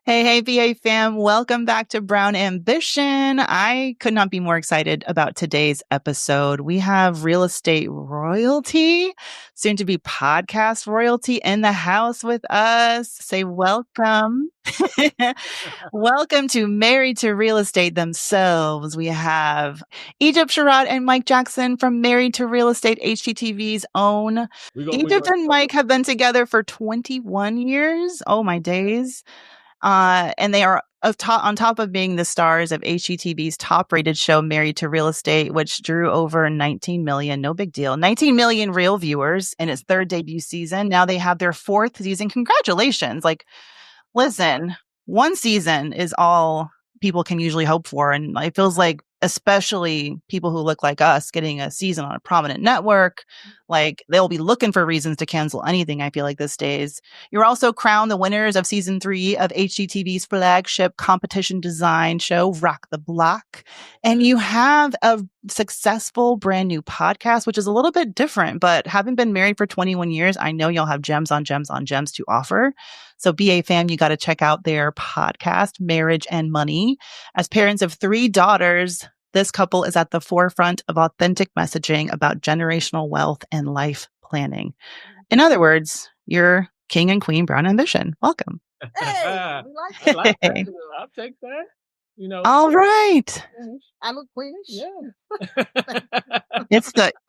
Hey, BA fam. Welcome back to Brown Ambition. I could not be more excited about today's episode. We have real estate royalty, soon to be podcast royalty in the house with us. Say welcome. Welcome to Married to Real Estate themselves. We have Sherrod and Mike Jackson from Married to Real Estate, HGTV's own. Egypt and Mike have been together for 21 years. Oh, my days. And they are on top of being the stars of HGTV's top-rated show, Married to Real Estate, which drew over 19 million, no big deal, 19 million real viewers in its third debut season. Now they have their fourth season. Congratulations. Listen, one season is all people can usually hope for. And it feels like, especially people who look like us, getting a season on a prominent network, they'll be looking for reasons to cancel anything, I feel like, these days. You're also crowned the winners of season 3 of HGTV's flagship competition design show, Rock the Block. And you have a successful brand new podcast, which is a little bit different, but having been married for 21 years, I know y'all have gems on gems on gems to offer. So BA fam, you got to check out their podcast, Marriage and Money. As parents of 3 daughters, this couple is at the forefront of authentic messaging about generational wealth and life planning. In other words, you're King and Queen Brown Ambition. Welcome. Hey, we like that. I'll take that. All right. I look queenish. Yeah.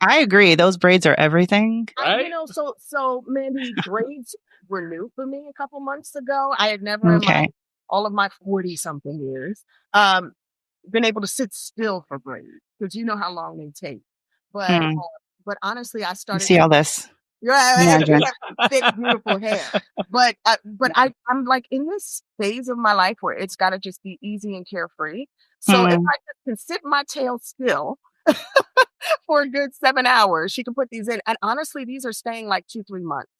I agree. Those braids are everything. Right? So Mandy, braids were new for me a couple months ago. I had never in all of my 40-something years been able to sit still for braids because you know how long they take. But honestly, I started. See all this. Yeah, thick, beautiful hair. But I'm like in this phase of my life where it's got to just be easy and carefree. So if I just can sit my tail still for a good 7 hours, she can put these in. And honestly, these are staying like 2-3 months.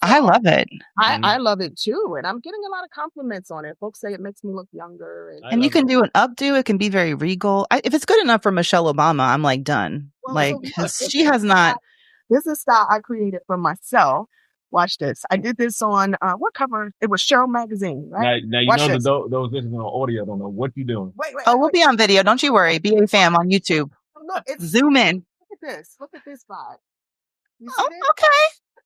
So I love it. I love it too. And I'm getting a lot of compliments on it. Folks say it makes me look younger. And you can do an updo. It can be very regal. If it's good enough for Michelle Obama, I'm done. She has not. This is style I created for myself. Watch this. I did this on what cover? It was Sherrod magazine, right? Now you know that those listening on audio don't know what you're doing. Wait. We'll be on video. Don't you worry. BA fam on YouTube. Look, zoom in. Look at this. Look at this vibe. You see this? Okay.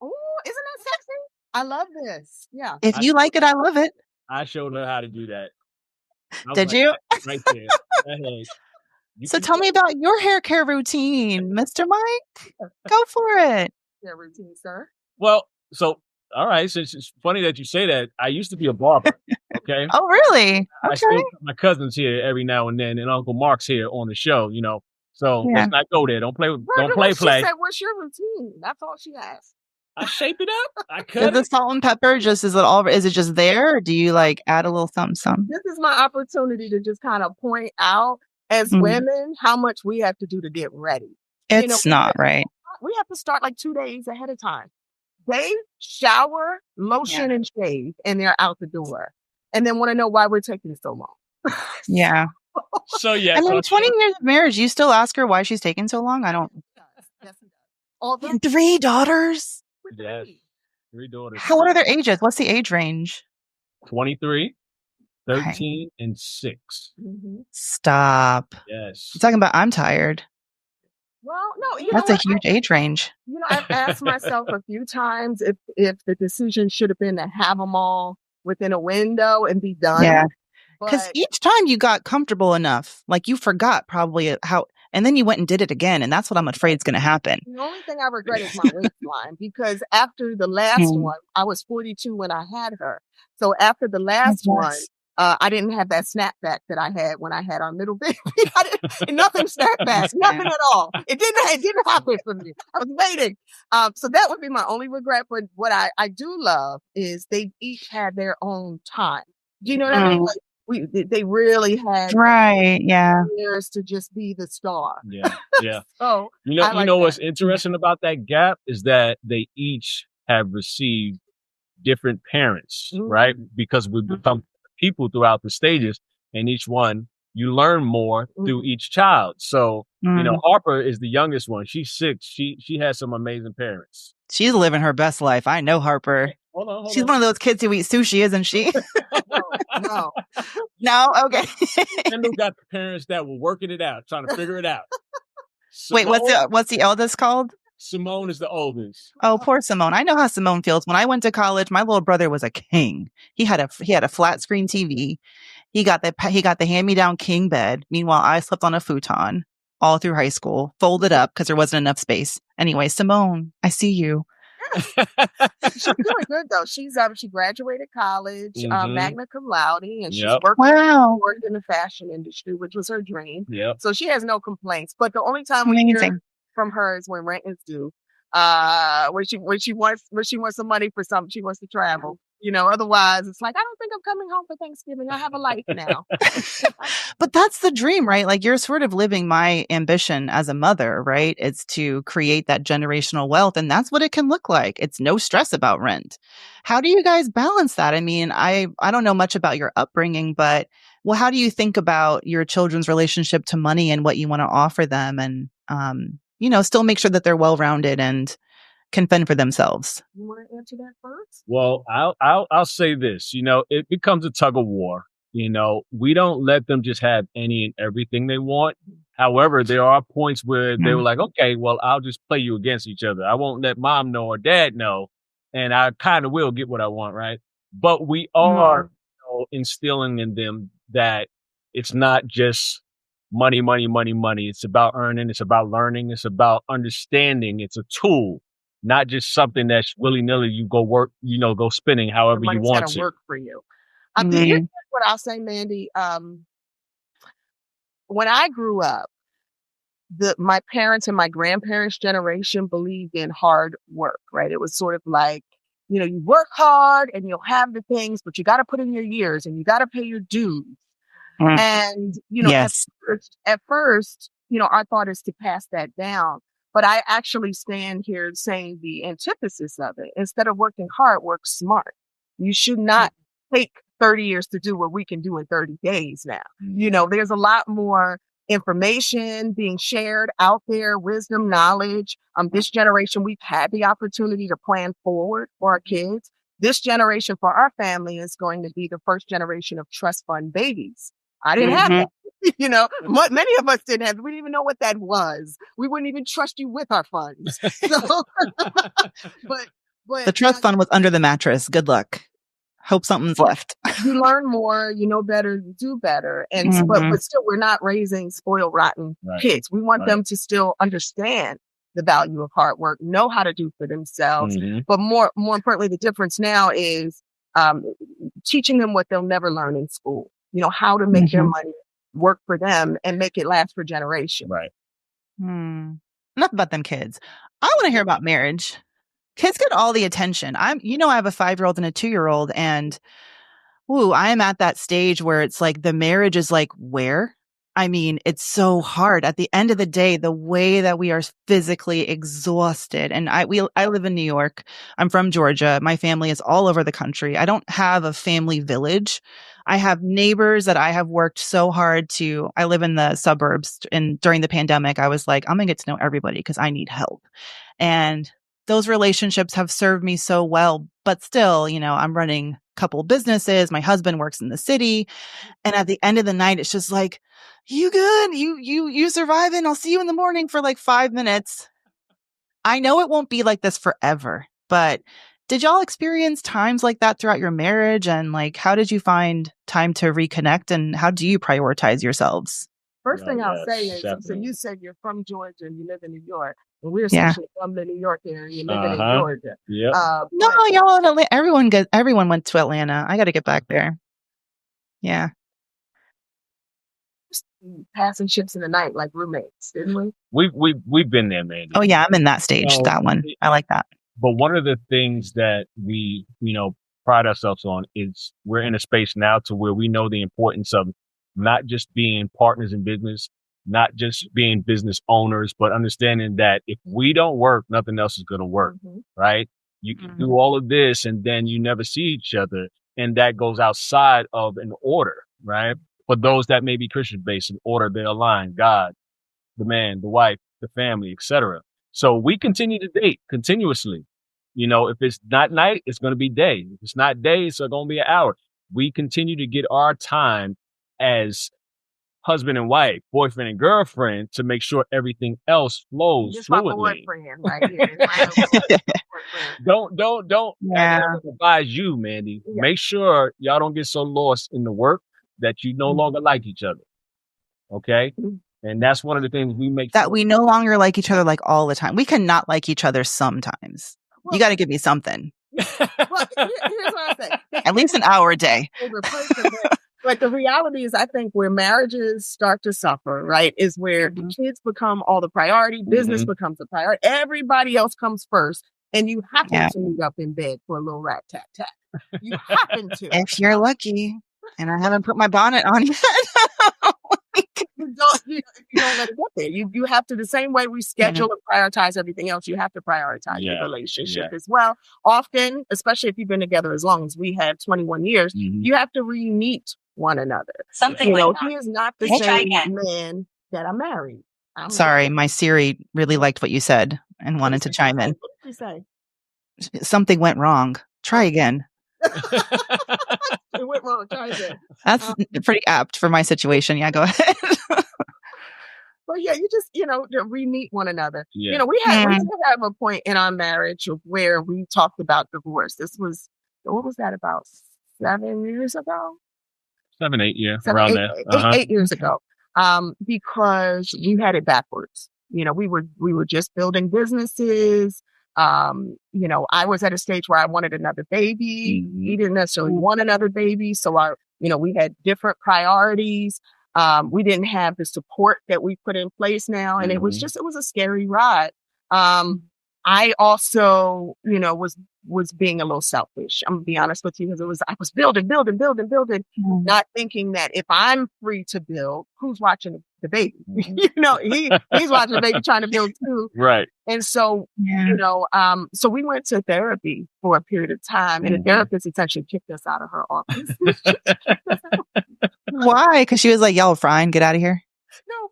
Oh, isn't that sexy? I love this. Yeah. If you like it, I love it. I showed her how to do that. Did you? Right there. So tell me about your hair care routine, Mr. Mike. Go for it. Hair routine, sir. Well, so all right. So it's funny that you say that. I used to be a barber. Okay. Oh, really? Okay. I still, my cousin's here every now and then, and Uncle Mark's here on the show. So let's not go there. Don't play. She said, "What's your routine?" That's all she asked. I shape it up. I cut the salt and pepper is it just there, or do you add a little something? This is my opportunity to just kind of point out as women how much we have to do to get ready. It's not right. We have to start 2 days ahead of time. They shower, lotion, and shave, and they're out the door. And then want to know why we're taking so long. Yeah. So yeah. And in 20 years of marriage, you still ask her why she's taking so long? I don't. Yes, it does. 3 daughters. Yes. 3 daughters. What are their ages? What's the age range? 23, 13, and 6. Mm-hmm. Stop. Yes. You're talking about I'm tired. Well, no, that's a huge age range. I've asked myself a few times if the decision should have been to have them all within a window and be done. Yeah. Because each time you got comfortable enough, you forgot probably how, and then you went and did it again. And that's what I'm afraid is going to happen. The only thing I regret is my waistline, because after the last one, I was 42 when I had her. So after the last one, I didn't have that snapback that I had when I had our middle baby. Nothing snapback, nothing at all. It didn't happen for me. I was waiting. So that would be my only regret. But what I do love is they each had their own time. Do you know what I mean? They really had years to just be the star. Yeah. So you know what's interesting about that gap is that they each have received different parents, right? Because we become people throughout the stages, and each one you learn more through each child. So Harper is the youngest one. She's 6. She has some amazing parents. She's living her best life. I know Harper. She's one of those kids who eat sushi, isn't she? No. No? Okay. Kendall got the parents that were working it out, trying to figure it out. Wait, what's the eldest called? Simone is the oldest. Oh, poor Simone. I know how Simone feels. When I went to college, my little brother was a king. He had a flat screen TV. He got the hand-me-down king bed. Meanwhile, I slept on a futon all through high school, folded up because there wasn't enough space. Anyway, Simone, I see you. She's doing good though. She graduated college, magna cum laude, and she's worked in the fashion industry, which was her dream. Yep. So she has no complaints. But the only time we hear from her is when rent is due. When she wants some money for something, she wants to travel. Otherwise it's like, I don't think I'm coming home for Thanksgiving. I have a life now. But that's the dream, right? Like you're sort of living my ambition as a mother, right? It's to create that generational wealth. And that's what it can look like. It's no stress about rent. How do you guys balance that? I mean, I don't know much about your upbringing, but how do you think about your children's relationship to money and what you want to offer them and, still make sure that they're well-rounded and can fend for themselves? You want to answer that first? Well, I'll say this, it becomes a tug of war. We don't let them just have any and everything they want. However, there are points where they were like, okay, well, I'll just play you against each other. I won't let mom know or dad know. And I kind of will get what I want. Right. But we are instilling in them that it's not just money, money, money, money. It's about earning. It's about learning. It's about understanding. It's a tool. Not just something that's willy-nilly you go work, go spending however you want to. Work for you. Here's what I'll say, Mandy. When I grew up, my parents and my grandparents' generation believed in hard work, right? It was sort of like, you work hard and you'll have the things, but you got to put in your years and you got to pay your dues. And, at first, our thought is to pass that down. But I actually stand here saying the antithesis of it. Instead of working hard, work smart. You should not take 30 years to do what we can do in 30 days now. There's a lot more information being shared out there, wisdom, knowledge. This generation, we've had the opportunity to plan forward for our kids. This generation for our family is going to be the first generation of trust fund babies. I didn't have that. Many of us didn't have. We didn't even know what that was. We wouldn't even trust you with our funds. So, but the trust fund was under the mattress. Good luck. Hope something's left. You learn more. You know better. You do better. And but still, we're not raising spoiled, rotten kids. We want them to still understand the value of hard work, know how to do for themselves. But more importantly, the difference now is teaching them what they'll never learn in school. How to make their money work for them and make it last for generations. Right. Enough about them kids. I want to hear about marriage. Kids get all the attention. I have a 5-year-old and a 2-year-old, and I am at that stage where it's like the marriage is like, where? I mean, it's so hard. At the end of the day, the way that we are physically exhausted, and I live in New York. I'm from Georgia. My family is all over the country. I don't have a family village. I have neighbors that I have worked so hard to. I live in the suburbs, and during the pandemic, I was like, I'm going to get to know everybody because I need help. And those relationships have served me so well. But still, I'm running a couple businesses. My husband works in the city. And at the end of the night, it's just like, you good? You surviving? I'll see you in the morning for like 5 minutes. I know it won't be like this forever, but did y'all experience times like that throughout your marriage? And like, how did you find time to reconnect, and how do you prioritize yourselves? First thing I'll say is, so you said you're from Georgia and you live in New York, and we're essentially from the New York area, living in Georgia. No, y'all in Atlanta, everyone went to Atlanta. I got to get back there. Yeah. Passing ships in the night like roommates, didn't we? We've been there, man. Oh yeah, I'm in that stage. That one, I like that. But one of the things that we, pride ourselves on is we're in a space now to where we know the importance of not just being partners in business, not just being business owners, but understanding that if we don't work, nothing else is going to work, right? You can do all of this and then you never see each other. And that goes outside of an order, right? For those that may be Christian based, in order, they align God, the man, the wife, the family, etc. So we continue to date continuously. If it's not night, it's going to be day. If it's not day, it's going to be an hour. We continue to get our time as husband and wife, boyfriend and girlfriend, to make sure everything else flows Just my fluidly. boyfriend right here. Don't advise you, Mandy. Yeah. Make sure y'all don't get so lost in the work that you no longer like each other. Okay? And that's one of the things we make that sure we no longer like each other like all the time. We cannot like each other sometimes. Well, you got to give me something. Well, here's what I say. At least an hour a day. But the reality is, I think where marriages start to suffer, right, is where the kids become all the priority, business becomes a priority, everybody else comes first, and you happen to meet up in bed for a little rat-tat-tat. You happen to. If you're lucky, and I haven't put my bonnet on yet. You don't let it get there. You have to, the same way we schedule and prioritize everything else, you have to prioritize the relationship as well. Often, especially if you've been together as long as we have, 21 years, you have to re-meet one another. Something he is not the same man that I married. Sorry, my Siri really liked what you said and wanted to chime in. What did you say? Something went wrong. Try again. It went wrong. Try again. That's pretty apt for my situation. Yeah, go ahead. But yeah, you just, to re-meet one another. Yeah. We did have a point in our marriage where we talked about divorce. This was, what was that, about 7 years ago? 7, 8 years, around there. 8 years ago. Because we had it backwards. We were just building businesses. I was at a stage where I wanted another baby. He didn't necessarily want another baby. So we had different priorities. We didn't have the support that we put in place now. And it was a scary ride. I also, was being a little selfish. I'm gonna be honest with you, because I was building, not thinking that if I'm free to build, who's watching the baby? He's watching the baby trying to build too. Right. And so, so we went to therapy for a period of time, and the therapist essentially kicked us out of her office. Why? Because she was like, y'all are fine. Get out of here. No,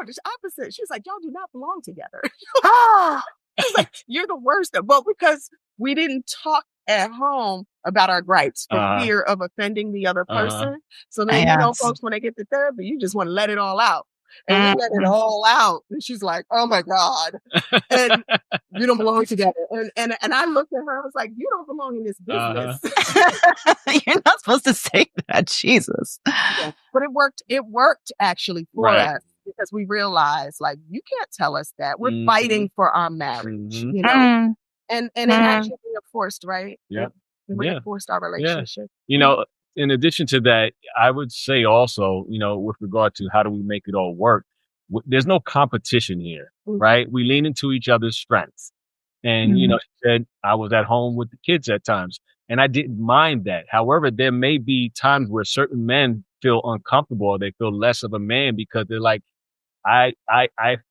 just opposite. She was like, y'all do not belong together. Ah. It's like, you're the worst. Well, because we didn't talk at home about our gripes for fear of offending the other person. So then, folks, when they get to therapy, you just want to let it all out. And we let it all out. And she's like, oh my God. And you don't belong together. And I looked at her, I was like, you don't belong in this business. You're not supposed to say that. Jesus. Yeah. But it worked actually for us. Because we realized, like, you can't tell us that. We're fighting for our marriage, And it actually reinforced, right? Yeah. It reinforced our relationship. Yeah. In addition to that, I would say also, with regard to how do we make it all work, there's no competition here, right? We lean into each other's strengths. And, she said, I was at home with the kids at times, and I didn't mind that. However, there may be times where certain men feel uncomfortable, or they feel less of a man because they're like, I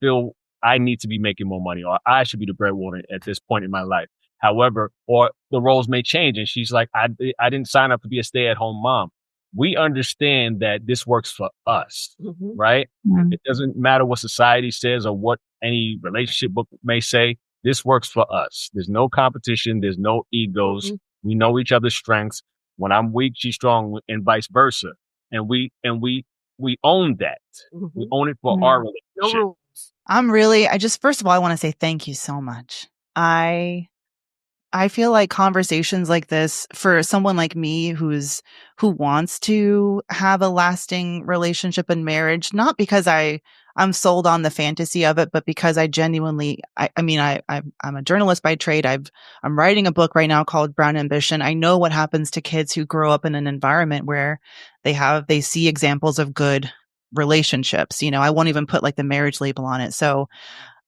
feel I need to be making more money, or I should be the breadwinner at this point in my life. However, or the roles may change, and she's like, I didn't sign up to be a stay-at-home mom. We understand that this works for us, right? It doesn't matter what society says or what any relationship book may say. This works for us. There's no competition. There's no egos. We know each other's strengths. When I'm weak, she's strong, and vice versa. And we own that. We own it for our relationship. First of all, I want to say thank you so much. I feel like conversations like this for someone like me who wants to have a lasting relationship and marriage, not because I'm sold on the fantasy of it, but because I genuinely, I'm a journalist by trade. I'm writing a book right now called Brown Ambition. I know what happens to kids who grow up in an environment where they see examples of good relationships. I won't even put like the marriage label on it. So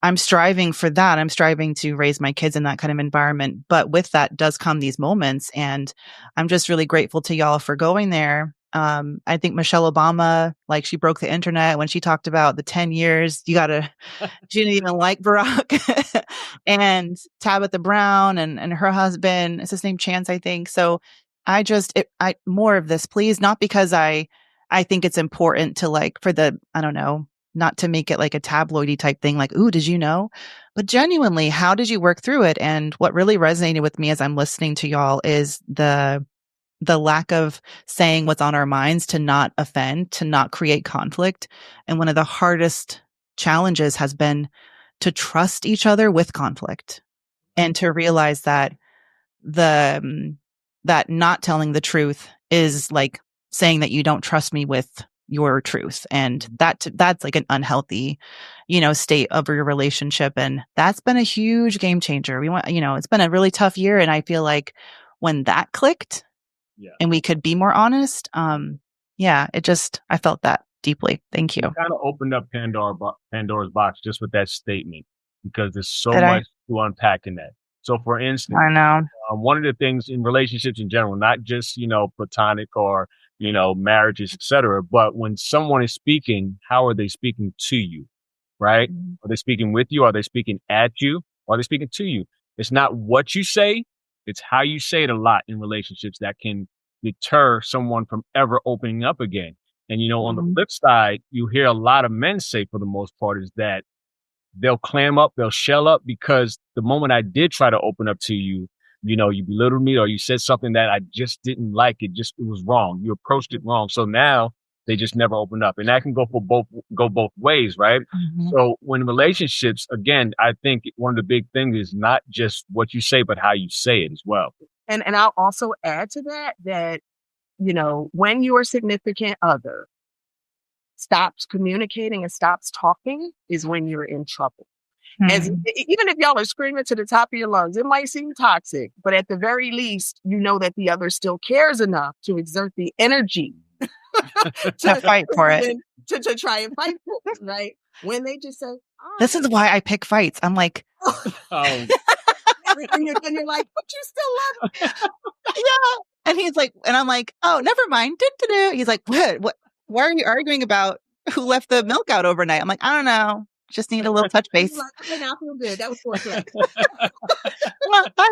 I'm striving for that. I'm striving to raise my kids in that kind of environment. But with that does come these moments. And I'm just really grateful to y'all for going there. I think Michelle Obama, like, she broke the internet when she talked about the 10 years. She didn't even like Barack. And Tabitha Brown and her husband, is his name Chance, I think. So more of this, please. Not because I think it's important to, like, for the, I don't know, not to make it like a tabloidy type thing, like, ooh, did you know? But genuinely, how did you work through it? And what really resonated with me as I'm listening to y'all is the lack of saying what's on our minds to not offend, to not create conflict. And one of the hardest challenges has been to trust each other with conflict and to realize that that not telling the truth is like saying that you don't trust me with your truth. And that's like an unhealthy, state of your relationship. And that's been a huge game changer. It's been a really tough year. And I feel like when that clicked, and we could be more honest. I felt that deeply. Thank you. It kind of opened up Pandora's box just with that statement, because there's so much to unpack in that. So for instance, I know one of the things in relationships in general, not just, platonic or, marriages, etc., but when someone is speaking, how are they speaking to you? Right? Mm-hmm. Are they speaking with you? Are they speaking at you? Or are they speaking to you? It's not what you say. It's how you say it a lot in relationships that can deter someone from ever opening up again. And, on the flip side, you hear a lot of men say, for the most part, is that they'll clam up, they'll shell up, because the moment I did try to open up to you, you belittled me or you said something that I just didn't like. It was wrong. You approached it wrong. So now they just never open up, and that can go both ways. Right. Mm-hmm. So when relationships, again, I think one of the big things is not just what you say, but how you say it as well. And I'll also add to that, when your significant other stops communicating and stops talking is when you're in trouble. Mm-hmm. Even if y'all are screaming to the top of your lungs, it might seem toxic, but at the very least, you know that the other still cares enough to exert the energy to fight for it, to try and fight for it, right? When they just say, this is why I pick fights. I'm like, and you're like, but you still love him. Yeah. And he's like, and I'm like, oh, never mind. He's like, what? Why are you arguing about who left the milk out overnight? I'm like, I don't know. Just need a little touch base. Like, okay, now I feel good. That was foreplay. Bye.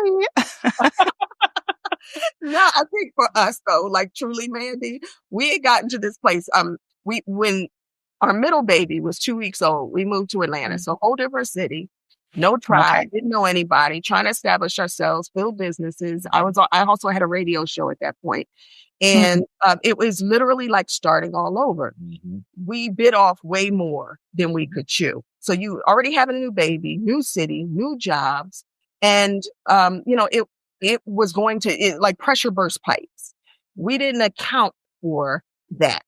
No, I think for us though, like truly, Mandy, we had gotten to this place. When our middle baby was 2 weeks old, we moved to Atlanta. So whole different city, no tribe, didn't know anybody, trying to establish ourselves, build businesses. I also had a radio show at that point. And it was literally like starting all over. Mm-hmm. We bit off way more than we could chew. So you already having a new baby, new city, new jobs. And, it was going to like pressure burst pipes. We didn't account for that.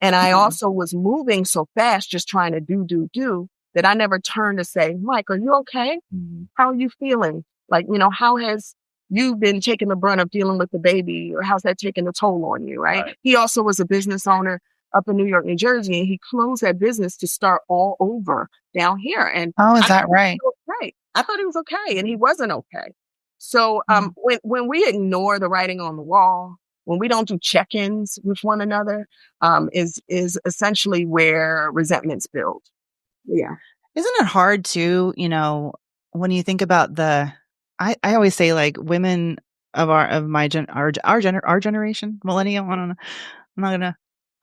And I also was moving so fast, just trying to do that I never turned to say, Mike, are you okay? Mm-hmm. How are you feeling? Like, how has you been taking the brunt of dealing with the baby, or how's that taking a toll on you? Right. He also was a business owner up in New York, New Jersey, and he closed that business to start all over down here. And is that right? Right. I thought he was okay, and he wasn't okay. So when we ignore the writing on the wall, when we don't do check-ins with one another, is essentially where resentments build. Yeah. Isn't it hard to, when you think about I always say like women of our generation, millennial. I don't know. I'm not gonna.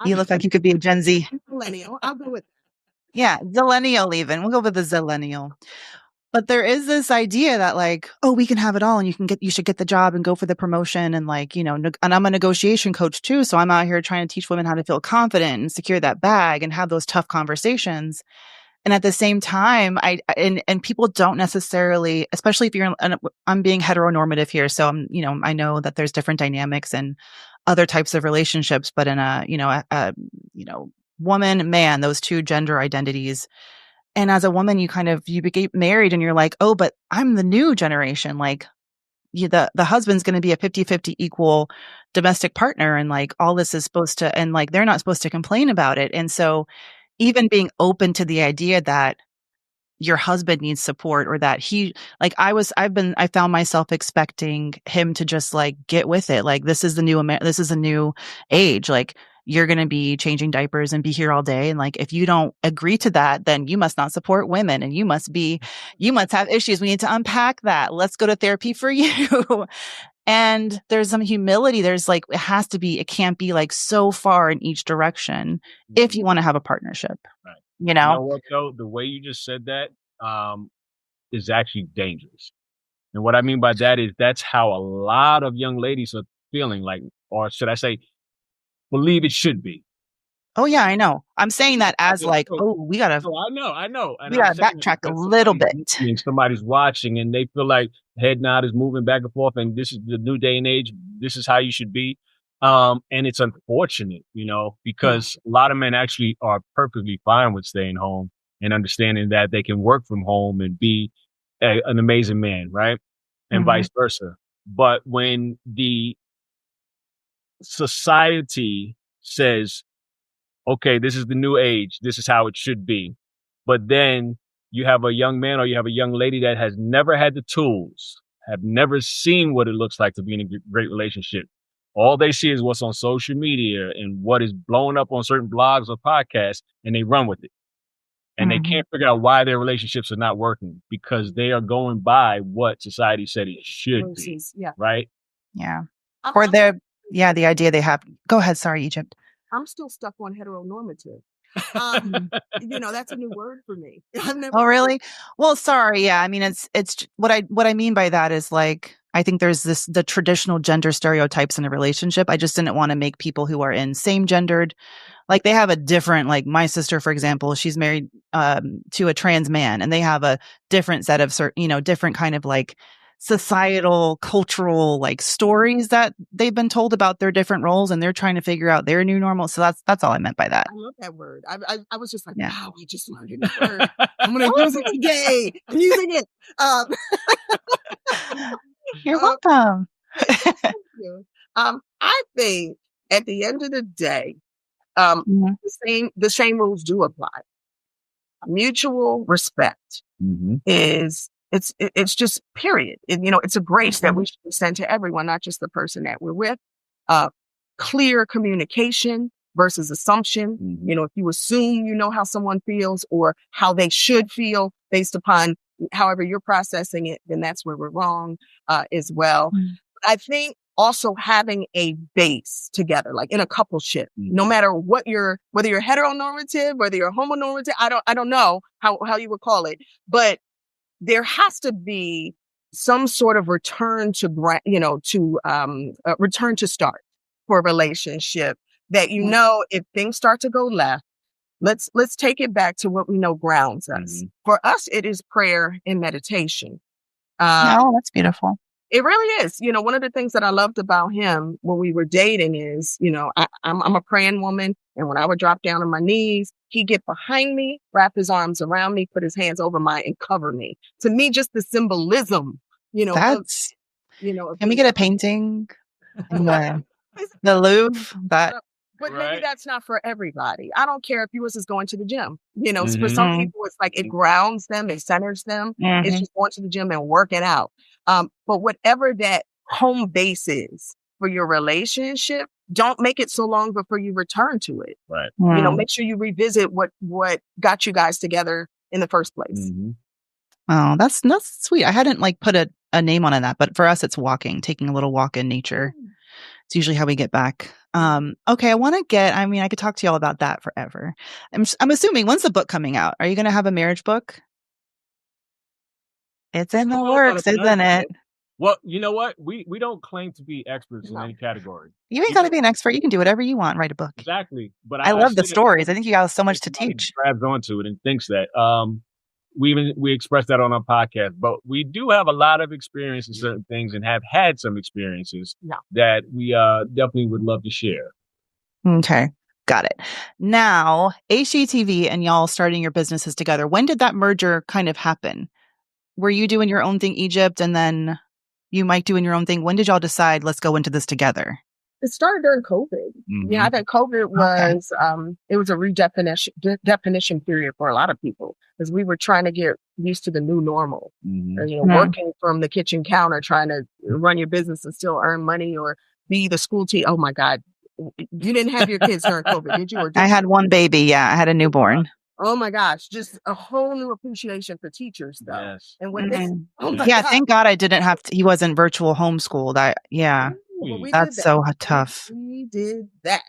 You look like you could be a Gen Z. Millennial. I'll go with. Yeah, zillennial even. We'll go with the zillennial. But there is this idea that like, oh, we can have it all, and you should get the job and go for the promotion, and like, and I'm a negotiation coach too, so I'm out here trying to teach women how to feel confident and secure that bag and have those tough conversations. And at the same time, and people don't necessarily, especially if I'm being heteronormative here. So I know that there's different dynamics and other types of relationships, but in a woman, man, those two gender identities. And as a woman, you get married and you're like, oh, but I'm the new generation. Like the husband's going to be a 50-50 equal domestic partner. And like all this is supposed to, and like, they're not supposed to complain about it. And so even being open to the idea that your husband needs support, or that I found myself expecting him to just like get with it. Like, this is a new age. Like, you're going to be changing diapers and be here all day. And like, if you don't agree to that, then you must not support women, and you must have issues. We need to unpack that. Let's go to therapy for you. And there's some humility. There's like, it can't be like so far in each direction if you want to have a partnership. Right. You know what though? The way you just said that, is actually dangerous. And what I mean by that is that's how a lot of young ladies are feeling like, or should I say, believe it should be. Oh yeah, I know. I'm saying that as like, we gotta. Oh, I know. And we I'm gotta saying backtrack a little bit. Somebody's watching and they feel like head nod is moving back and forth, and this is the new day and age. This is how you should be. And it's unfortunate, because a lot of men actually are perfectly fine with staying home and understanding that they can work from home and be an amazing man, right? And vice versa. But when the society says, okay, this is the new age, this is how it should be, but then you have a young man or you have a young lady that has never had the tools, have never seen what it looks like to be in a great relationship. All they see is what's on social media and what is blowing up on certain blogs or podcasts, and they run with it. And they can't figure out why their relationships are not working because they are going by what society said it should be. Yeah. Right? Yeah. Or the idea they have. Go ahead. Sorry, Egypt. I'm still stuck on heteronormative. That's a new word for me. Oh, really? Well, sorry. Yeah. I mean, it's what I mean by that is like, I think there's the traditional gender stereotypes in a relationship. I just didn't want to make people who are in same gendered, like they have a different, like my sister, for example, she's married to a trans man, and they have a different set of different kind of like societal, cultural like stories that they've been told about their different roles, and they're trying to figure out their new normal. So that's all I meant by that. I love that word. I was just like, wow, I just learned a new word. I'm gonna use it today. I'm using it. You're welcome. Thank you. I think at the end of the day, the same rules do apply. Mutual respect is it's just period. It's a grace that we should extend to everyone, not just the person that we're with. Clear communication versus assumption. If you assume you know how someone feels or how they should feel based upon however you're processing it, then that's where we're wrong as well. I think also having a base together, like in a coupleship, no matter whether you're heteronormative, whether you're homonormative, I don't know how you would call it, but there has to be some sort of return to return to start for a relationship that, if things start to go left, let's take it back to what we know grounds us. For us, it is prayer and meditation. That's beautiful. It really is. One of the things that I loved about him when we were dating is, I'm a praying woman. And when I would drop down on my knees, he'd get behind me, wrap his arms around me, put his hands over mine and cover me. To me, just the symbolism, that's, can we get a painting in the Louvre? But maybe that's not for everybody. I don't care if yours is going to the gym. For some people, it's like it grounds them, it centers them. It's just going to the gym and working out. But whatever that home base is for your relationship, don't make it so long before you return to it. Right. Make sure you revisit what got you guys together in the first place. Oh, that's sweet. I hadn't put a name on that, but for us, it's walking, taking a little walk in nature. It's usually how we get back. Okay, I could talk to y'all about that forever. I'm assuming, when's the book coming out? Are you going to have a marriage book? It's in the works, isn't it? Well, you know what? We don't claim to be experts in any category. You ain't got to be an expert. You can do whatever you want. Write a book. Exactly. But I love the stories. I think you got so much to teach. Grabs onto it and thinks that. We express that on our podcast, but we do have a lot of experience in certain things and have had some experiences that we definitely would love to share. Okay. Got it. Now, HGTV and y'all starting your businesses together. When did that merger kind of happen? Were you doing your own thing, Egypt, and then you, Mike, doing your own thing? When did y'all decide, let's go into this together? It started during COVID. I think COVID was, it was a redefinition period for a lot of people because we were trying to get used to the new normal. Working from the kitchen counter, trying to run your business and still earn money or be the school teacher. Oh my God. You didn't have your kids during COVID, did you? I had one baby. Yeah. I had a newborn. Oh my gosh. Just a whole new appreciation for teachers though. Yes. And when thank God I didn't have to, he wasn't virtual homeschooled. That's so tough. We did that.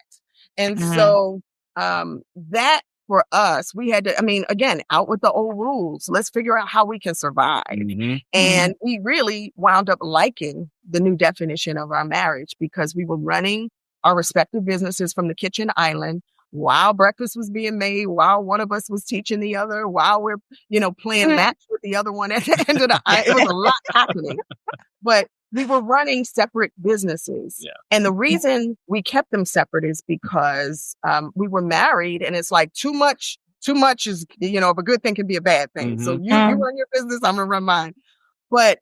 And so, that for us, we had to, again, out with the old rules. Let's figure out how we can survive. And we really wound up liking the new definition of our marriage because we were running our respective businesses from the kitchen island while breakfast was being made, while one of us was teaching the other, while we're, playing match with the other one at the end of the It was a lot happening. But we were running separate businesses. Yeah. And the reason we kept them separate is because we were married, and it's like too much is, if a good thing can be a bad thing. So you run your business, I'm going to run mine. But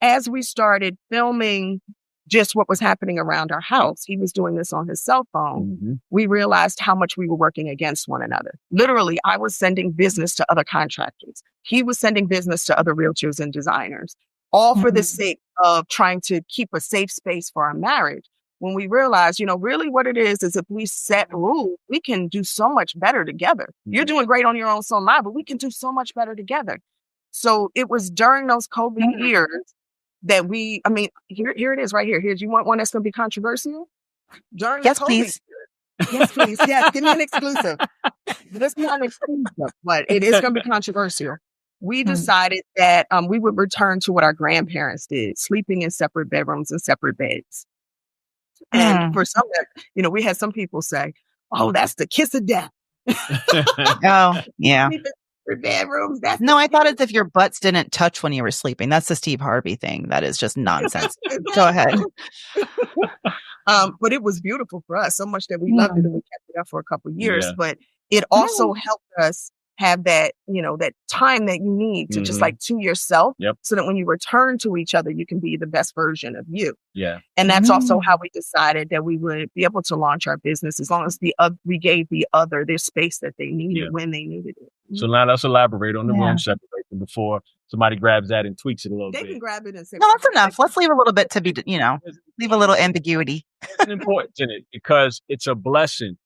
as we started filming just what was happening around our house, he was doing this on his cell phone. We realized how much we were working against one another. Literally, I was sending business to other contractors. He was sending business to other realtors and designers, all for the sake of trying to keep a safe space for our marriage. When we realized, really what it is if we set rules, we can do so much better together. You're doing great on your own, so am I, but we can do so much better together. So it was during those COVID years that here it is right here. You want one that's going to be controversial? During the COVID please. Yes, please. Yes, give me an exclusive. This is not an exclusive, but it is going to be controversial. We decided that we would return to what our grandparents did, sleeping in separate bedrooms and separate beds. And for some, we had some people say, "Oh, that's the kiss of death." Oh, yeah. Bedrooms. No, I thought as if your butts didn't touch when you were sleeping. That's the Steve Harvey thing. That is just nonsense. Go ahead. But it was beautiful for us, so much that we loved it, and we kept it up for a couple of years. Yeah. But it also helped us have that, that time that you need to just like to yourself, so that when you return to each other, you can be the best version of you. Yeah. And that's also how we decided that we would be able to launch our business as long as we gave the other their space that they needed when they needed it. So now let's elaborate on the room separation before somebody grabs that and tweaks it a little bit. They can grab it and say, no, that's enough. Let's leave a little bit to be, leave a little ambiguity. It's important in it because it's a blessing.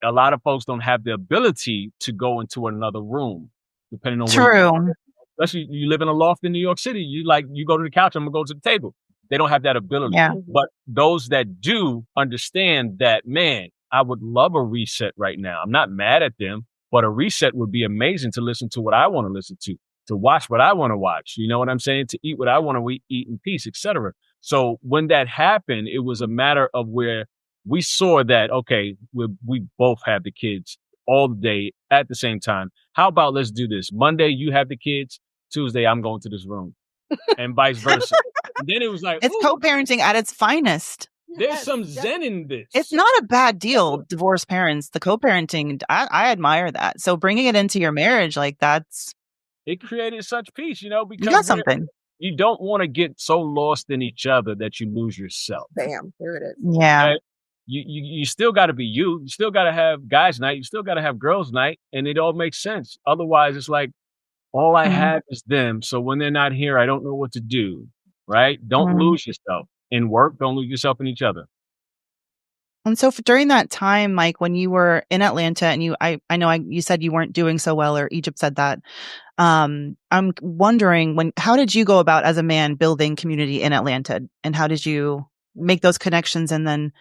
A lot of folks don't have the ability to go into another room, depending on True. Especially you live in a loft in New York City. You go to the couch, I'm gonna go to the table. They don't have that ability. Yeah. But those that do understand that, man, I would love a reset right now. I'm not mad at them, but a reset would be amazing to listen to what I want to listen to watch what I want to watch. You know what I'm saying? To eat what I want to eat in peace, etc. So when that happened, it was a matter of where we saw that, okay, we both have the kids all day at the same time. How about let's do this? Monday, you have the kids. Tuesday, I'm going to this room and vice versa. And then it was like, it's co-parenting at its finest. There's some zen in this. It's not a bad deal, divorced parents. The co-parenting, I admire that. So bringing it into your marriage, it created such peace, because you got something. You don't want to get so lost in each other that you lose yourself. Bam, there it is. Yeah. Right? You still got to be you. You still got to have guys' night. You still got to have girls' night, and it all makes sense. Otherwise, it's like all I have is them. So when they're not here, I don't know what to do. Right? Don't lose yourself in work. Don't lose yourself in each other. And so during that time, Mike, when you were in Atlanta, and you said you weren't doing so well, or Egypt said that. I'm wondering how did you go about as a man building community in Atlanta, and how did you make those connections, and then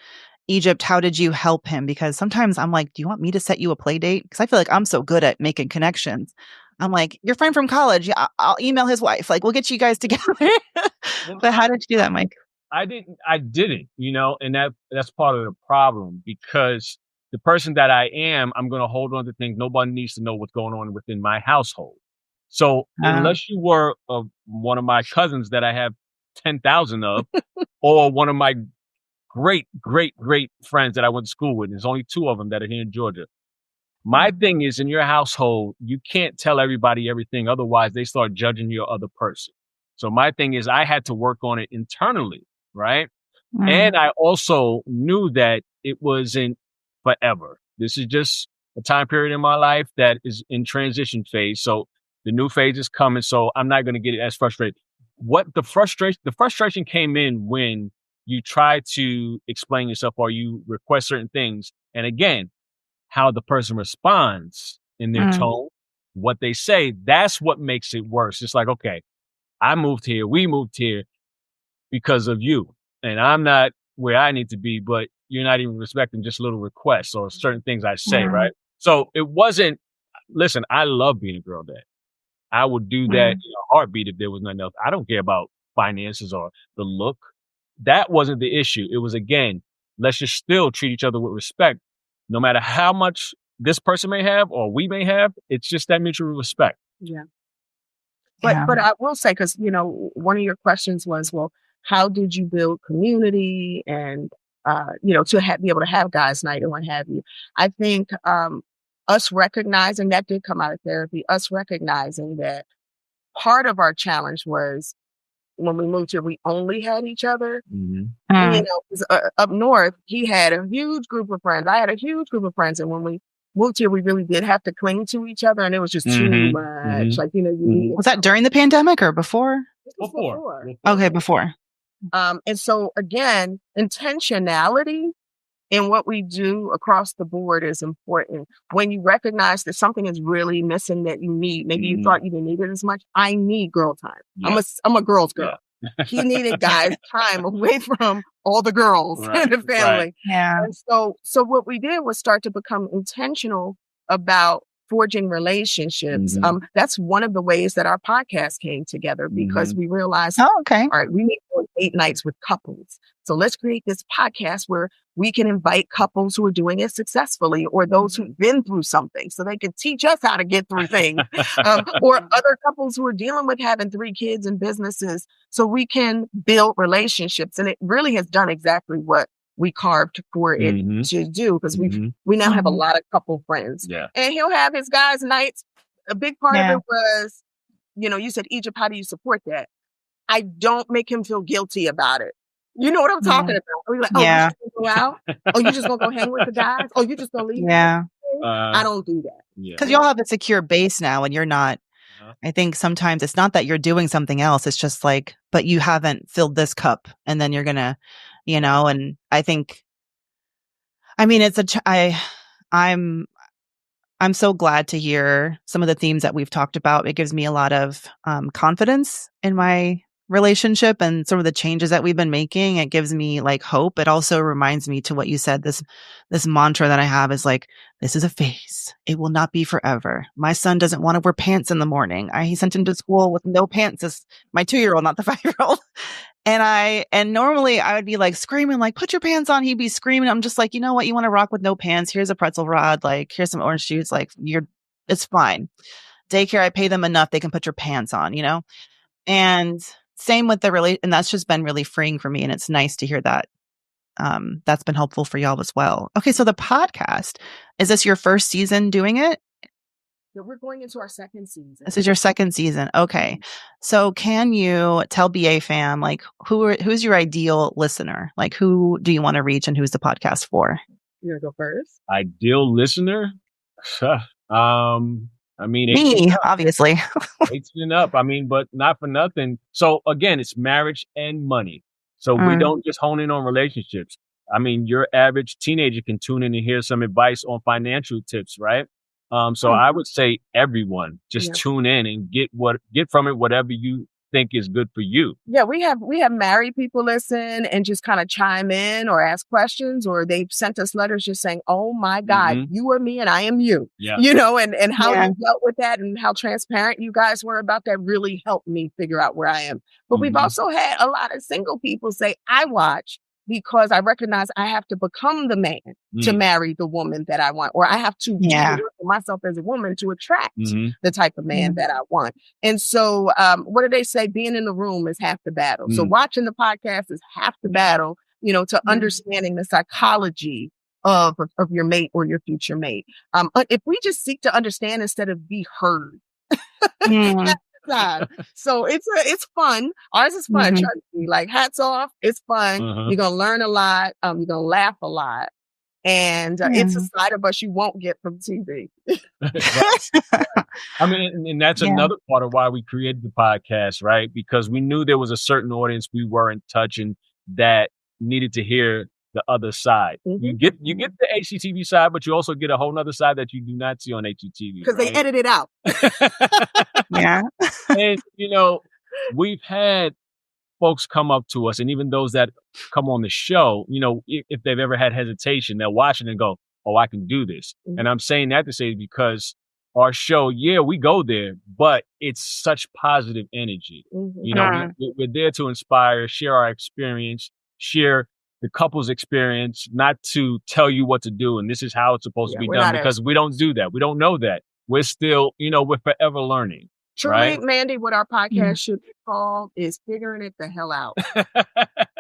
Egypt, how did you help him? Because sometimes I'm like, do you want me to set you a play date? Because I feel like I'm so good at making connections. I'm like, your friend from college. Yeah, I'll email his wife. We'll get you guys together. But how did you do that, Mike? I didn't, and that's part of the problem, because the person that I am, I'm going to hold on to things. Nobody needs to know what's going on within my household. So unless you were one of my cousins that I have 10,000 of, or one of my great, great, great friends that I went to school with, there's only 2 of them that are here in Georgia. My thing is, in your household, you can't tell everybody everything. Otherwise, they start judging your other person. So my thing is, I had to work on it internally, right? And I also knew that it wasn't forever. This is just a time period in my life that is in transition phase. So the new phase is coming. So I'm not going to get as frustrated. The frustration came in when you try to explain yourself or you request certain things. And again, how the person responds in their tone, what they say, that's what makes it worse. It's like, okay, we moved here because of you. And I'm not where I need to be, but you're not even respecting just little requests or certain things I say, right? So it wasn't listen, I love being a girl dad. I would do that in a heartbeat if there was nothing else. I don't care about finances or the look. That wasn't the issue. It was, again, let's just still treat each other with respect. No matter how much this person may have or we may have, it's just that mutual respect. Yeah. But I will say, because, one of your questions was, well, how did you build community and, to be able to have guys' night and what have you? I think us recognizing that did come out of therapy, us recognizing that part of our challenge was when we moved here, we only had each other. Mm-hmm. 'Cause, up north, he had a huge group of friends. I had a huge group of friends. And when we moved here, we really did have to cling to each other. And it was just too much. Like, was that during the pandemic or before? Before. Okay, before. And so again, intentionality in what we do across the board is important. When you recognize that something is really missing that you need, maybe you thought you didn't need it as much. I need girl time. Yeah. I'm a girl's girl. Yeah. He needed guys' time away from all the girls in the family. Right. Yeah. And so what we did was start to become intentional about forging relationships. That's one of the ways that our podcast came together, because we realized, all right, we need to do 8 nights with couples. So let's create this podcast where we can invite couples who are doing it successfully, or those who've been through something, so they can teach us how to get through things, or other couples who are dealing with having 3 kids and businesses, so we can build relationships. And it really has done exactly what we carved for it to do, because we now have a lot of couple friends. Yeah. And he'll have his guys' nights. A big part of it was, you said, Egypt, how do you support that? I don't make him feel guilty about it. You know what I'm talking about? We're like, you just gonna go out? Oh, you just gonna go hang with the guys? Oh, you just gonna leave? Yeah. I don't do that. Because y'all have a secure base now, and you're not. I think sometimes it's not that you're doing something else. It's just like, but you haven't filled this cup, and then you're gonna, and I think, it's I'm so glad to hear some of the themes that we've talked about. It gives me a lot of confidence in my relationship and some of the changes that we've been making. It gives me like hope. It also reminds me to what you said, this mantra that I have is like, this is a phase. It will not be forever. My son doesn't want to wear pants in the morning. He sent him to school with no pants. As my 2-year-old, not the 5-year-old. And normally I would be like screaming, like, put your pants on. He'd be screaming. I'm just like, you know what? You want to rock with no pants? Here's a pretzel rod. Like, here's some orange juice. Like, it's fine. Daycare, I pay them enough. They can put your pants on, And same with and that's just been really freeing for me. And it's nice to hear that. That's been helpful for y'all as well. Okay. So the podcast, is this your first season doing it? So we're going into our second season. This is your second season. Okay. So can you tell BA fam, like, who's your ideal listener? Like, who do you want to reach and who's the podcast for? You want to go first? Ideal listener? Me, obviously. 18 up. But not for nothing. So again, it's marriage and money. So we don't just hone in on relationships. Your average teenager can tune in and hear some advice on financial tips, right? So I would say everyone just tune in and get from it whatever you think is good for you. Yeah, we have married people listen and just kind of chime in or ask questions, or they've sent us letters just saying, oh my God, you are me and I am you. Yeah. And how you dealt with that and how transparent you guys were about that really helped me figure out where I am. But we've also had a lot of single people say, I watch because I recognize I have to become the man to marry the woman that I want, or I have to do myself as a woman to attract the type of man that I want. And so, what do they say? Being in the room is half the battle. So watching the podcast is half the battle, to understanding the psychology of your mate or your future mate. If we just seek to understand instead of be heard. So it's fun. Ours is fun. Trust me. Like, hats off. It's fun. You're gonna learn a lot. You're gonna laugh a lot, and it's a side of us you won't get from TV. And that's another part of why we created the podcast, right? Because we knew there was a certain audience we weren't touching that needed to hear the other side. You get the HGTV side, but you also get a whole nother side that you do not see on HGTV. Because they edit it out. Yeah. And, we've had folks come up to us, and even those that come on the show, if they've ever had hesitation, they'll watch it and go, oh, I can do this. And I'm saying that to say because our show, yeah, we go there, but it's such positive energy. You know, we're there to inspire, share our experience, share the couple's experience, not to tell you what to do and this is how it's supposed to be done, because we don't do that. We don't know that. We're still, we're forever learning. Truly, right? Mandy, what our podcast should be called is Figuring It the Hell Out.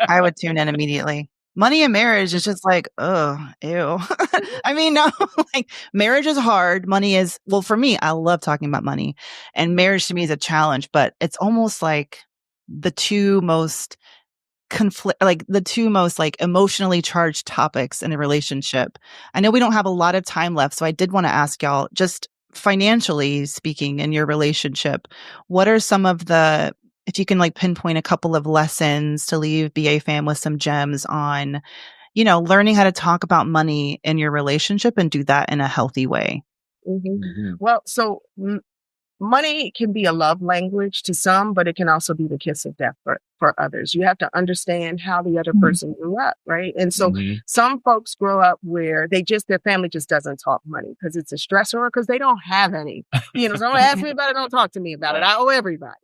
I would tune in immediately. Money and marriage is just like, oh, ew. I mean, no, like marriage is hard. Money is, well, for me, I love talking about money, and marriage to me is a challenge, but it's almost like the two most emotionally charged topics in a relationship. I know we don't have a lot of time left, so I did want to ask y'all, just financially speaking in your relationship, what are some of the, if you can like pinpoint a couple of lessons to leave BA fam with some gems on, learning how to talk about money in your relationship and do that in a healthy way. Well, so money can be a love language to some, but it can also be the kiss of death for others. You have to understand how the other person grew up, right? And so some folks grow up where their family just doesn't talk money because it's a stressor or because they don't have any. So don't ask me about it, don't talk to me about it. I owe everybody.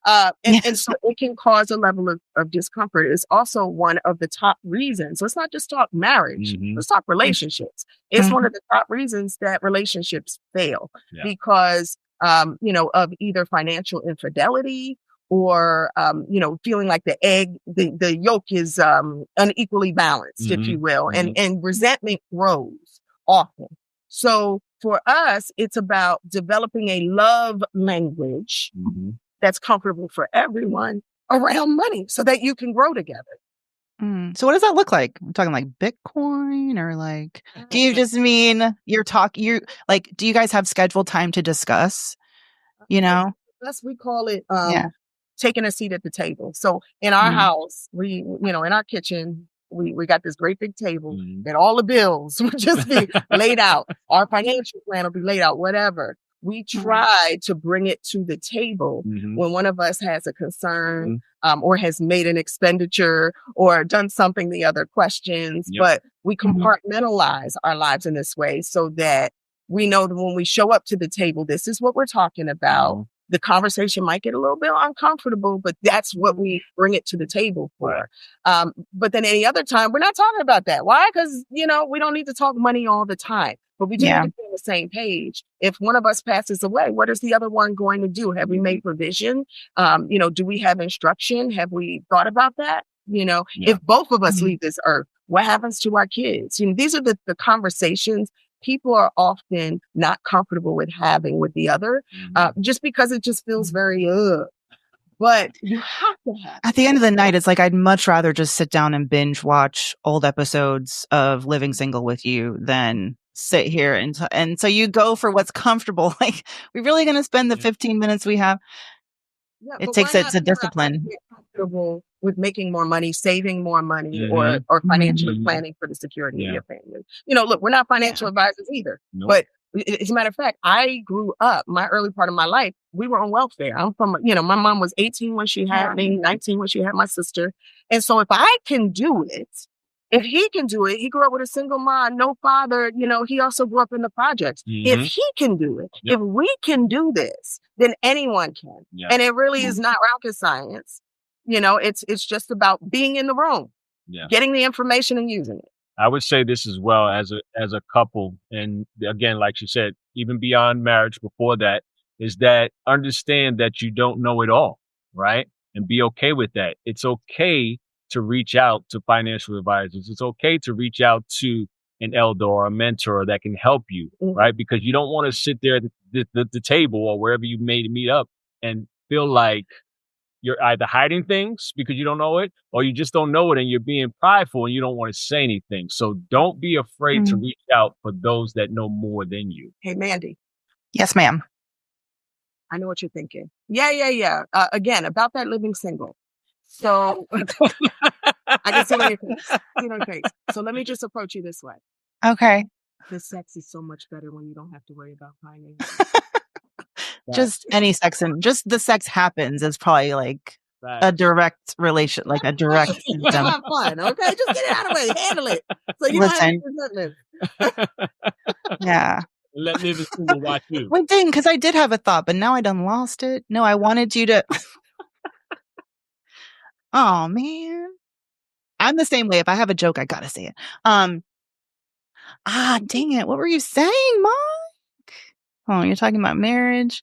And so it can cause a level of discomfort. It's also one of the top reasons. Let's not just talk marriage. Let's talk relationships. It's one of the top reasons that relationships fail because of either financial infidelity or, feeling like the yolk is unequally balanced, if you will, and resentment grows often. So for us, it's about developing a love language that's comfortable for everyone around money so that you can grow together. So what does that look like? I'm talking like Bitcoin or like, do you just mean do you guys have scheduled time to discuss, Yes, we call it, taking a seat at the table. So in our house, we, in our kitchen, we got this great big table and all the bills will just be laid out. Our financial plan will be laid out, whatever. We try to bring it to the table when one of us has a concern or has made an expenditure or done something the other questions. But we compartmentalize our lives in this way so that we know that when we show up to the table, this is what we're talking about. The conversation might get a little bit uncomfortable, but that's what we bring it to the table for. But then any other time, we're not talking about that. Why? Because, we don't need to talk money all the time. But we do need to be on the same page. If one of us passes away, what is the other one going to do? Have we made provision? Do we have instruction? Have we thought about that? If both of us leave this earth, what happens to our kids? These are the conversations people are often not comfortable with having with the other, just because it just feels very, but you have to have. At the end of the night, it's like, I'd much rather just sit down and binge watch old episodes of Living Single with you than sit here. And so you go for what's comfortable. Like, we're really going to spend the 15 minutes we have. It's a discipline. Comfortable with making more money, saving more money, or financially planning for the security of your family. Look, we're not financial advisors either, but as a matter of fact, I grew up, my early part of my life, we were on welfare. I'm from, my mom was 18 when she had me, 19 when she had my sister. And so if I can do it, if he can do it, he grew up with a single mom, no father, he also grew up in the projects. If he can do it, if we can do this, then anyone can. And it really is not rocket science. It's just about being in the room, getting the information and using it. I would say this as well as a couple. And again, like you said, even beyond marriage, before that, is that understand that you don't know it all, right? And be okay with that. It's okay to reach out to financial advisors. It's okay to reach out to an elder or a mentor that can help you, right? Because you don't want to sit there at the table or wherever you may meet up and feel like you're either hiding things because you don't know it, or you just don't know it and you're being prideful and you don't want to say anything. So don't be afraid to reach out for those that know more than you. Hey, Mandy. Yes, ma'am. I know what you're thinking. Yeah. Again, about that living single. So I can see your face. So let me just approach you this way. Okay. The sex is so much better when you don't have to worry about finding. Just any sex, and just the sex happens is probably like a direct relation, like a direct symptom. Have fun, okay? Just get it out of the way, handle it. So you don't have resentment. Yeah. Let Liv is single watch you. Wait, dang, because I did have a thought, but now I done lost it. No, I wanted you to. Oh man, I'm the same way. If I have a joke, I gotta say it. Dang it! What were you saying, Mike? Oh, you're talking about marriage.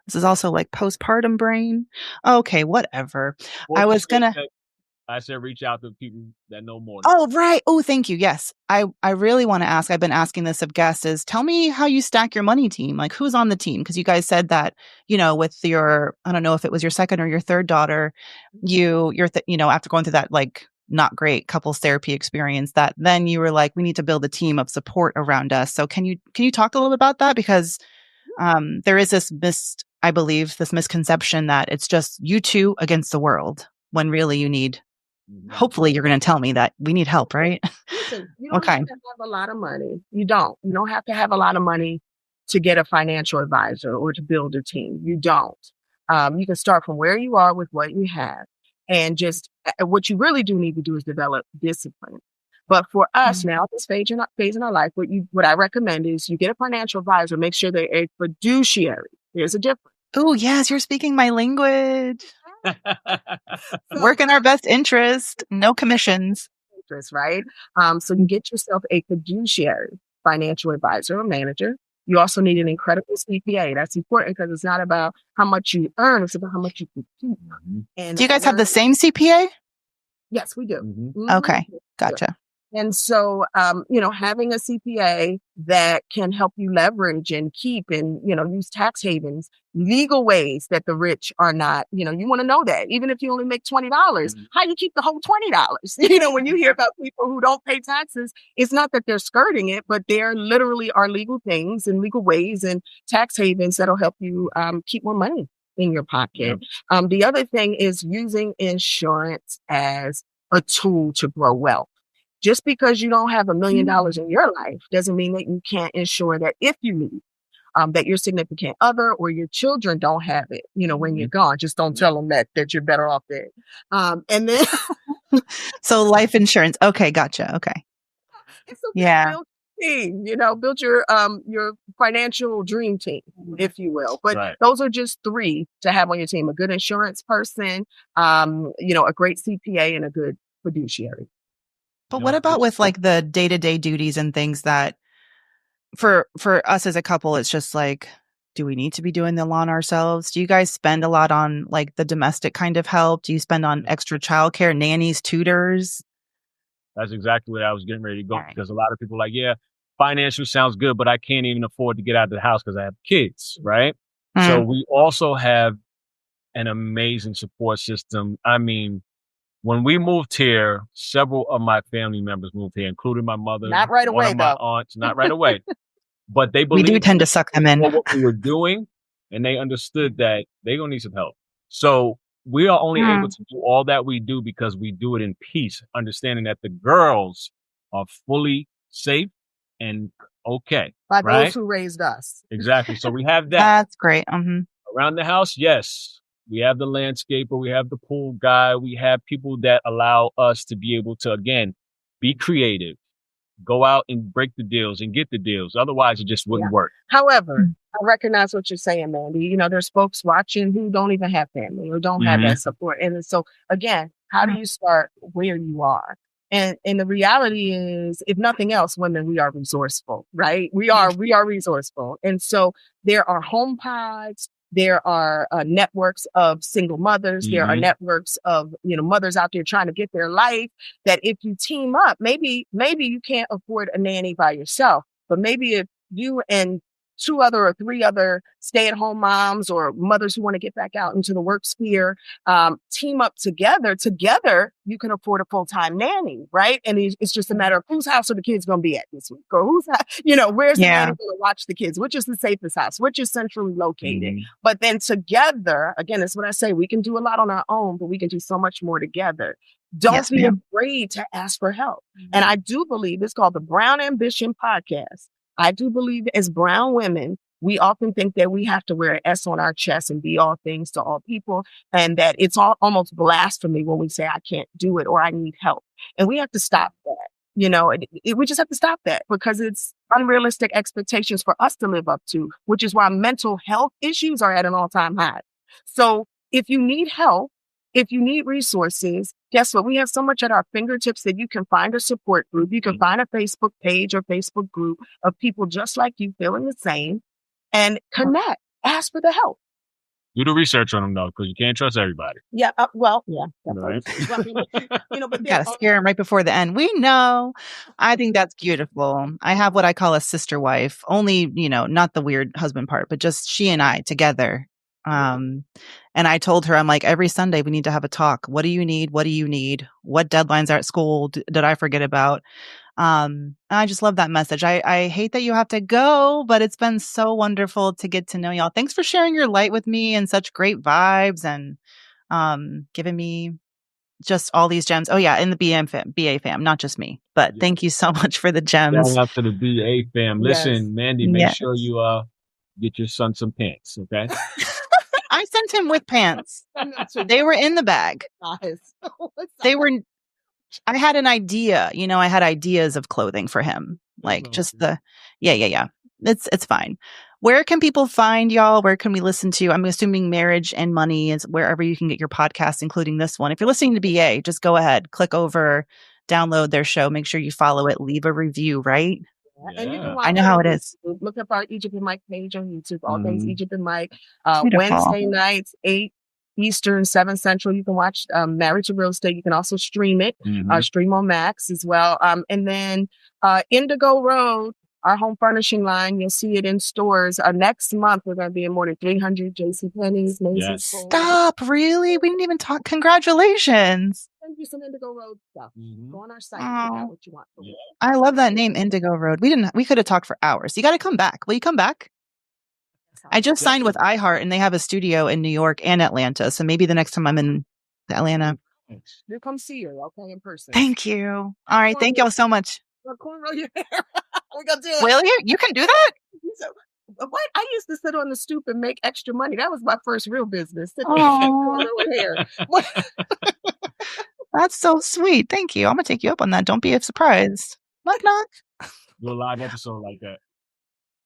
This is also like postpartum brain. Okay, whatever. I said reach out to people that know more. Oh, right. Oh, thank you. Yes. I really want to ask, I've been asking this of guests, is tell me how you stack your money team. Like who's on the team? Because you guys said that, with your, I don't know if it was your second or your third daughter, after going through that like not great couples therapy experience, that then you were like, we need to build a team of support around us. So can you talk a little bit about that? Because there is this misconception that it's just you two against the world when really you need. Hopefully you're going to tell me that we need help, right? Listen, you don't have to have a lot of money. You don't have to have a lot of money to get a financial advisor or to build a team. You don't. You can start from where you are with what you have. And just what you really do need to do is develop discipline. But for us now at this phase in our life, what I recommend is you get a financial advisor, make sure they're a fiduciary. There's a difference. Oh, yes, you're speaking my language. Work in our best interest, no commissions. Right? So you get yourself a fiduciary financial advisor or manager. You also need an incredible CPA. That's important because it's not about how much you earn, it's about how much you can keep. And do you guys have the same CPA? Yes, we do. Mm-hmm. Okay, gotcha. And so, having a CPA that can help you leverage and keep and, use tax havens, legal ways that the rich are not, you want to know that even if you only make $20, how you keep the whole $20? When you hear about people who don't pay taxes, it's not that they're skirting it, but there literally are legal things and legal ways and tax havens that'll help you keep more money in your pocket. Yep. The other thing is using insurance as a tool to grow wealth. Just because you don't have $1 million in your life doesn't mean that you can't ensure that if you need, that your significant other or your children don't have it, when you're gone. Just don't tell them that you're better off dead. And then. So life insurance. Okay. Gotcha. Okay. Build team, build your financial dream team, if you will. But those are just 3 to have on your team: a good insurance person, a great CPA, and a good fiduciary. But what about with like the day-to-day duties and things that for us as a couple, it's just like, do we need to be doing the lawn ourselves? Do you guys spend a lot on like the domestic kind of help? Do you spend on extra childcare, nannies, tutors? That's exactly what I was getting ready to go because a lot of people are like, yeah, financial sounds good, but I can't even afford to get out of the house because I have kids, right? So we also have an amazing support system. I mean, when we moved here, several of my family members moved here, including my mother. Not right away, my aunts. Not right away. But they believed we do tend to suck them in. What we were doing, and they understood that they're going to need some help. So we are only able to do all that we do because we do it in peace, understanding that the girls are fully safe and okay. By those who raised us. Exactly. So we have that. That's great. Around the house, yes. We have the landscaper, we have the pool guy, we have people that allow us to be able to, again, be creative, go out and break the deals and get the deals. Otherwise, it just wouldn't work. However, I recognize what you're saying, Mandy. There's folks watching who don't even have family or don't have that support. And so, again, how do you start where you are? And the reality is, if nothing else, women, we are resourceful, right? We are resourceful. And so there are home pods. There are networks of single mothers. There are networks of, mothers out there trying to get their life, that if you team up, maybe you can't afford a nanny by yourself, but maybe if you and 2 other or 3 other stay-at-home moms or mothers who want to get back out into the work sphere, team up together, you can afford a full-time nanny, right? And it's just a matter of whose house are the kids going to be at this week, or where's the nanny going to watch the kids, which is the safest house, which is centrally located. But then together, again, that's what I say, we can do a lot on our own, but we can do so much more together. Don't be afraid to ask for help. And I do believe it's called the Brown Ambition Podcast. I do believe as brown women, we often think that we have to wear an S on our chest and be all things to all people, and that it's almost blasphemy when we say I can't do it or I need help. And we have to stop that. We just have to stop that because unrealistic expectations for us to live up to, which is why mental health issues are at an all-time high. So if you need help, if you need resources, guess what? We have so much at our fingertips that you can find a support group. You can find a Facebook page or Facebook group of people just like you feeling the same and connect. Ask for the help. Do the research on them though, because you can't trust everybody. Yeah. Yeah. Right. But gotta scare them right before the end. We know. I think that's beautiful. I have what I call a sister wife. Only, not the weird husband part, but just she and I together. And I told her, I'm like, every Sunday we need to have a talk. What do you need? What do you need? What deadlines are at school did I forget about? I just love that message. I hate that you have to go, but it's been so wonderful to get to know y'all. Thanks for sharing your light with me and such great vibes and giving me just all these gems. Oh yeah, in the BA fam, not just me. But thank you so much for the gems. Shout out to the BA fam. Listen, Mandy, make sure you get your son some pants, okay? I sent him with pants. They were in the bag. I had an idea, I had ideas of clothing for him. Like just yeah. It's fine. Where can people find y'all? Where can we listen to? I'm assuming Marriage and Money is wherever you can get your podcast, including this one. If you're listening to BA, just go ahead, click over, download their show. Make sure you follow it, leave a review, right? Yeah. And you can I know how it is. Look up our Egypt and Mike page on YouTube, all things Egypt and Mike. Wednesday nights, 8 Eastern, 7 Central. You can watch Married to Real Estate. You can also stream it, stream on Max as well. And then Indigo Road, our home furnishing line, you'll see it in stores. Next month, we're going to be in more than 300 JCPenney's, Macy's. Stop, really? We didn't even talk. Congratulations. Send you some Indigo Road stuff. Go on our site and pick out what you want. I love that name, Indigo Road. We could have talked for hours. You got to come back. Will you come back? I just signed with iHeart and they have a studio in New York and Atlanta. So maybe the next time I'm in Atlanta. You'll come see her, okay, in person. Thank you. All right. Thank y'all so much. Cornrow your hair. We're gonna do it. Will you? You can do that? What? I used to sit on the stoop and make extra money. That was my first real business. Cornrow hair. That's so sweet. Thank you. I'm gonna take you up on that. Don't be surprised. Knock knock. Do a live episode like that.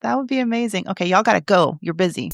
That would be amazing. Okay, y'all gotta go. You're busy.